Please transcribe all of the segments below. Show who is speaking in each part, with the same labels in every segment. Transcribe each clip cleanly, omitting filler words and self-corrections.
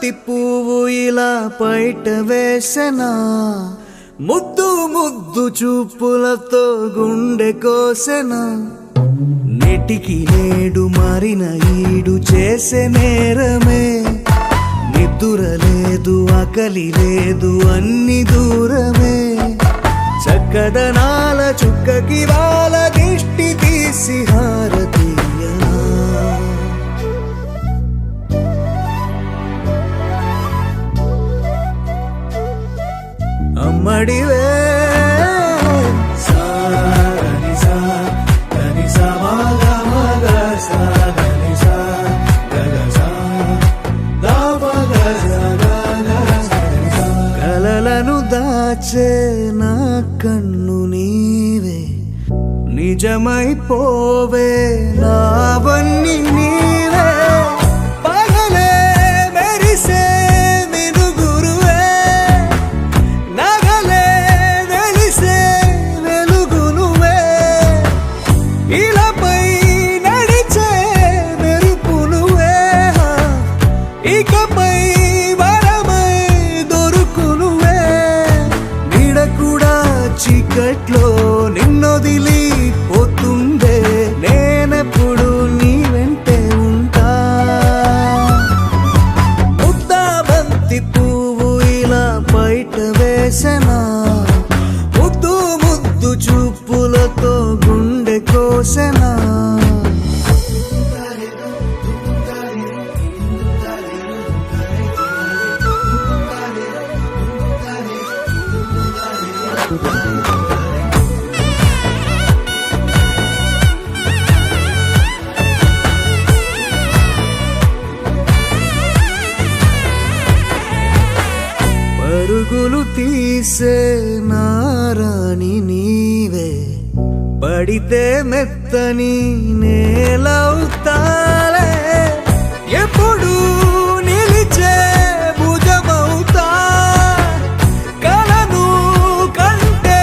Speaker 1: బంతి పువ్వు ఇలా బయట వేసెనా, ముద్దు ముద్దు చూపులతో గుండె కోసెనా. నెటికి నేడు మారిన ఈడు చేసే నేరమే, నిద్ర లేదు ఆకలి లేదు అన్ని దూరమే. చక్కదనాల చుక్కకి వాళ్ళ దిష్టి తీసి హారతీయనా. అమ్మడివే కలలను దాచే నా కన్ను నీవే, నిజమైపోవే నావన్నీ నీవే. పగలే మెరిసే మినుగురువే, నగలే వెలిసే వెలుగునువే. ఇలాపై నడిచే మెరుపునువే, ఇకపై వరమై దొరుకునువే. నీడ కూడా చీకట్లో నిన్నొదిలి పోతుందే, నేనెప్పుడు నీ వెంటే ఉంటా. ముద్దా బంతి పువ్వు ఇలా బయట వేసెనా, ముద్దు ముద్దు చూపులతో గుండె కోసెనా. పరుగులు తీసే నారాణి నీవే, పడితే మెత్తని నేలవుతాలే. ఎప్పుడు నిలిచే భుజమవుతా, కలను కంటే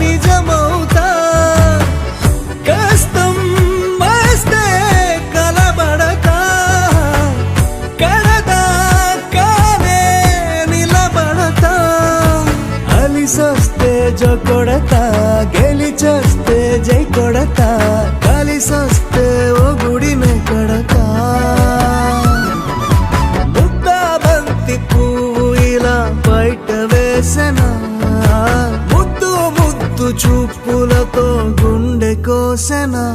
Speaker 1: నిజమవుతా. కష్టం వస్తే కలబడతా, కడదాకానే నిలబడతా. అలిసొస్తే జో కొడతా, గెలిచొస్తే జై కొడతా. కలిసొస్తే ఓ గుడినే కడతా. ముద్దా బంతి పువ్వు ఇలా బయట వేసెనా, ముద్దు ముద్దు చూపులతో గుండె కోసెనా.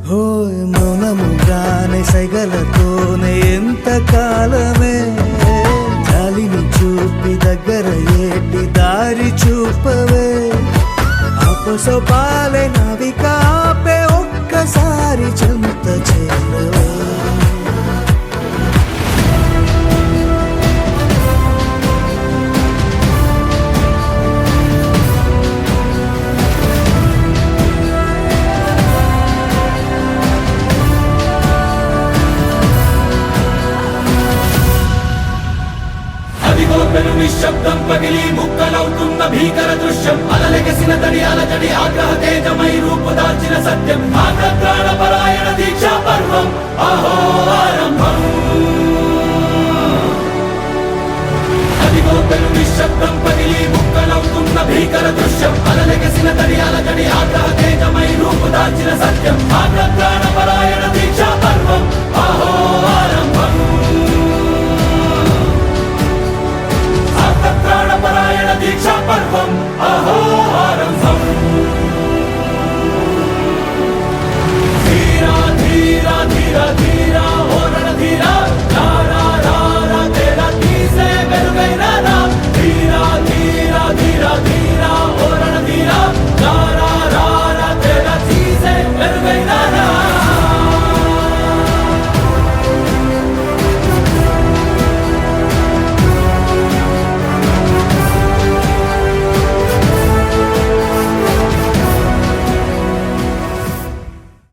Speaker 1: హోయ్ మౌనముగానే సైగలతోనే ఎంత కాలమే, జాలిని చూపి దగ్గర ఏటి దారి చూపవే. అపసోపాలే నావిక ఆపే ఒక్కసారి చెంత చేరవే.
Speaker 2: నిశ్శబ్దం పగిలి ముక్కలవుతున్న భీకర దృశ్యం, అలలెగసిన తడి అలజడి ఆగ్రహ తేజమై రూపుదాల్చిన సత్యం. ఆగ్రహ పరాయణ దీక్షా పర్వం అహో ఆరంభం. అదిగో పెను నిశ్శబ్దం పగిలి ముక్కలవుతున్న భీకర దృశ్యం, అలలెగసిన తడి అలజడి ఆగ్రహ తేజమై రూపుదాల్చిన సత్యం. ఆగ్రహ